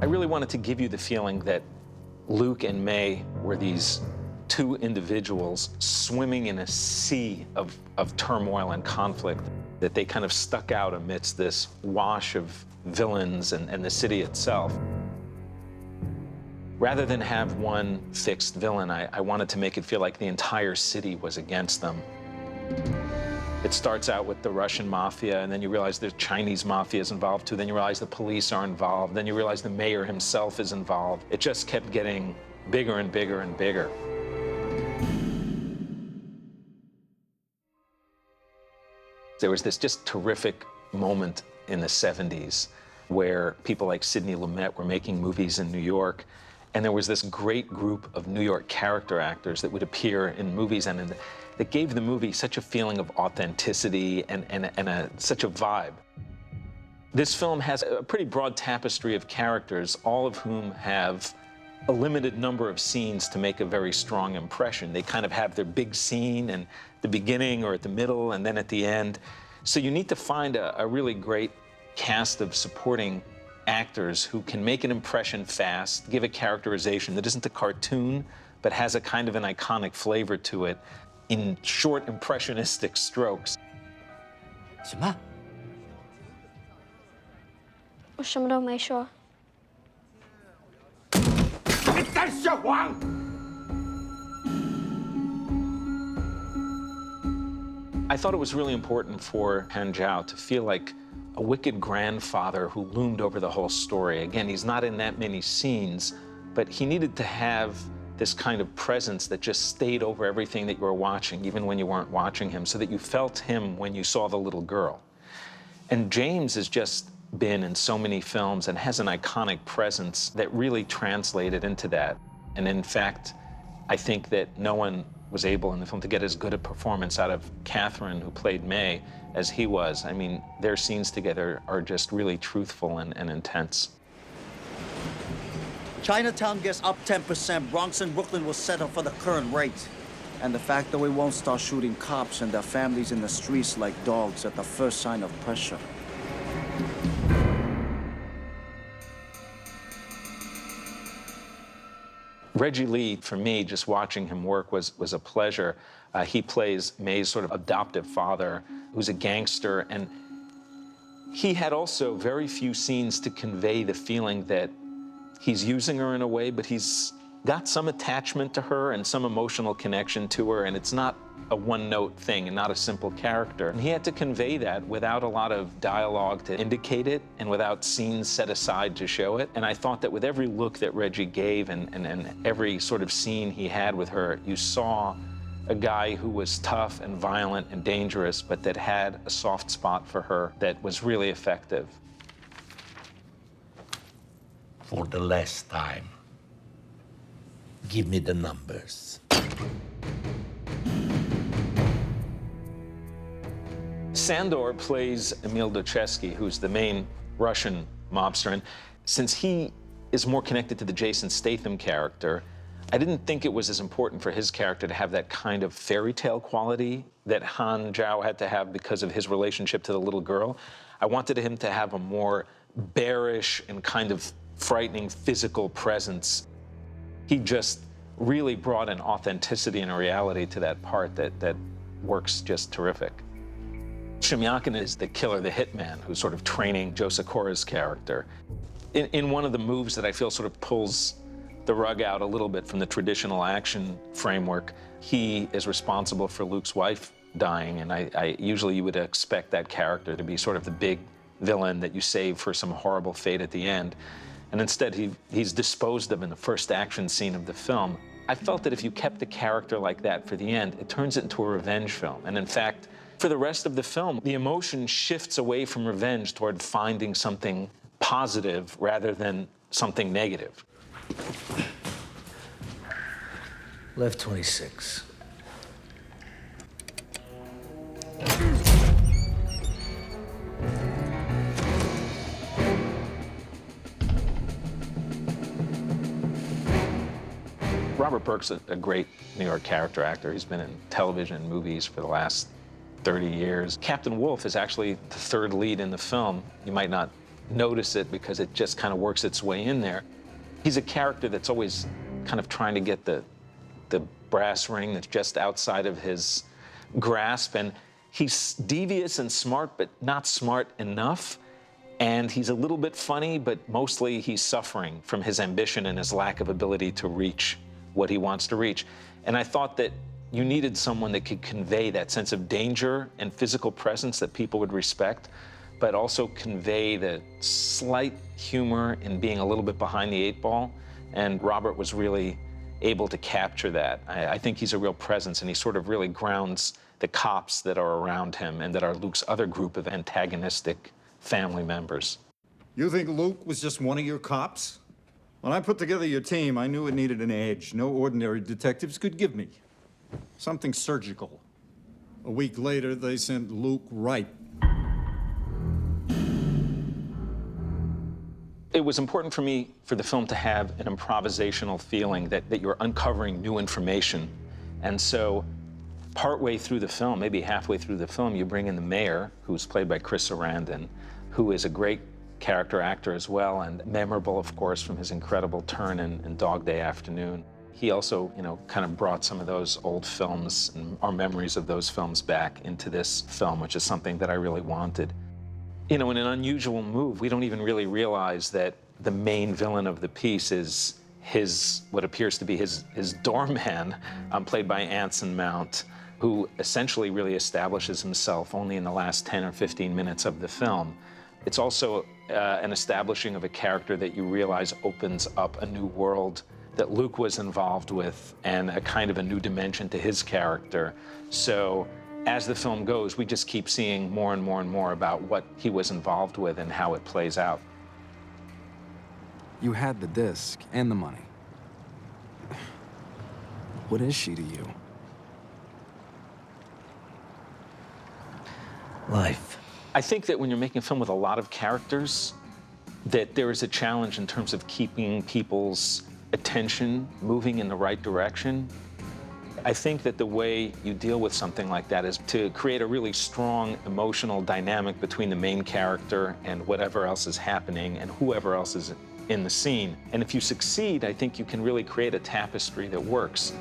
really wanted to give you the feeling that Luke and May were these two individuals swimming in a sea of turmoil and conflict, that they kind of stuck out amidst this wash of villains and the city itself. Rather than have one fixed villain, I wanted to make it feel like the entire city was against them. It starts out with the Russian mafia, and then you realize the Chinese mafia is involved too. Then you realize the police are involved. Then you realize the mayor himself is involved. It just kept getting bigger and bigger and bigger. There was this just terrific moment in the 70s where people like Sidney Lumet were making movies in New York, and there was this great group of New York character actors that would appear in movies and that gave the movie such a feeling of authenticity and such a vibe. This film has a pretty broad tapestry of characters, all of whom have a limited number of scenes to make a very strong impression. They kind of have their big scene in the beginning or at the middle and then at the end. So you need to find a really great cast of supporting actors who can make an impression fast, give a characterization that isn't a cartoon, but has a kind of an iconic flavor to it in short, impressionistic strokes. 什么？我什么都没说。你在说谎！ I thought it was really important for Han Zhao to feel like a wicked grandfather who loomed over the whole story. Again, he's not in that many scenes, but he needed to have this kind of presence that just stayed over everything that you were watching, even when you weren't watching him, so that you felt him when you saw the little girl. And James has just been in so many films and has an iconic presence that really translated into that. And in fact, I think that no one was able in the film to get as good a performance out of Catherine, who played May, as he was. I mean, their scenes together are just really truthful and intense. Chinatown gets up 10%, Bronx and Brooklyn will settle for the current rate. And the fact that we won't start shooting cops and their families in the streets like dogs at the first sign of pressure. Reggie Lee, for me, just watching him work was a pleasure. He plays May's sort of adoptive father, who's a gangster, and he had also very few scenes to convey the feeling that he's using her in a way, but he's got some attachment to her and some emotional connection to her, and it's not a one-note thing and not a simple character. And he had to convey that without a lot of dialogue to indicate it and without scenes set aside to show it. And I thought that with every look that Reggie gave and every sort of scene he had with her, you saw a guy who was tough and violent and dangerous, but that had a soft spot for her that was really effective. For the last time, give me the numbers. Sandor plays Emil Dochesky, who's the main Russian mobster, and since he is more connected to the Jason Statham character, I didn't think it was as important for his character to have that kind of fairy tale quality that Han Zhao had to have because of his relationship to the little girl. I wanted him to have a more bearish and kind of frightening physical presence. He just really brought an authenticity and a reality to that part that works just terrific. Shemyakin is the killer, the hitman, who's sort of training Joe Sikora's character. In one of the moves that I feel sort of pulls the rug out a little bit from the traditional action framework, he is responsible for Luke's wife dying, and I usually you would expect that character to be sort of the big villain that you save for some horrible fate at the end. And instead, he's disposed of in the first action scene of the film. I felt that if you kept the character like that for the end, it turns it into a revenge film. And in fact, for the rest of the film, the emotion shifts away from revenge toward finding something positive rather than something negative. Left 26. Robert Burke's a great New York character actor. He's been in television and movies for the last 30 years. Captain Wolf is actually the third lead in the film. You might not notice it because it just kind of works its way in there. He's a character that's always kind of trying to get the brass ring that's just outside of his grasp, and he's devious and smart, but not smart enough. And he's a little bit funny, but mostly he's suffering from his ambition and his lack of ability to reach what he wants to reach. And I thought that you needed someone that could convey that sense of danger and physical presence that people would respect, but also convey the slight humor in being a little bit behind the eight ball. And Robert was really able to capture that. I think he's a real presence, and he sort of really grounds the cops that are around him and that are Luke's other group of antagonistic family members. You think Luke was just one of your cops? When I put together your team, I knew it needed an edge no ordinary detectives could give me. Something surgical. A week later, they sent Luke right. It was important for me for the film to have an improvisational feeling that you're uncovering new information. And so partway through the film, maybe halfway through the film, you bring in the mayor, who's played by Chris Sarandon, who is a great character actor as well, and memorable, of course, from his incredible turn in Dog Day Afternoon. He also, kind of brought some of those old films and our memories of those films back into this film, which is something that I really wanted. In an unusual move, we don't even really realize that the main villain of the piece is what appears to be his doorman, played by Anson Mount, who essentially really establishes himself only in the last 10 or 15 minutes of the film. It's also an establishing of a character that you realize opens up a new world that Luke was involved with and a kind of a new dimension to his character. So as the film goes, we just keep seeing more and more and more about what he was involved with and how it plays out. You had the disc and the money. What is she to you? Life. I think that when you're making a film with a lot of characters, that there is a challenge in terms of keeping people's attention moving in the right direction. I think that the way you deal with something like that is to create a really strong emotional dynamic between the main character and whatever else is happening and whoever else is in the scene. And if you succeed, I think you can really create a tapestry that works.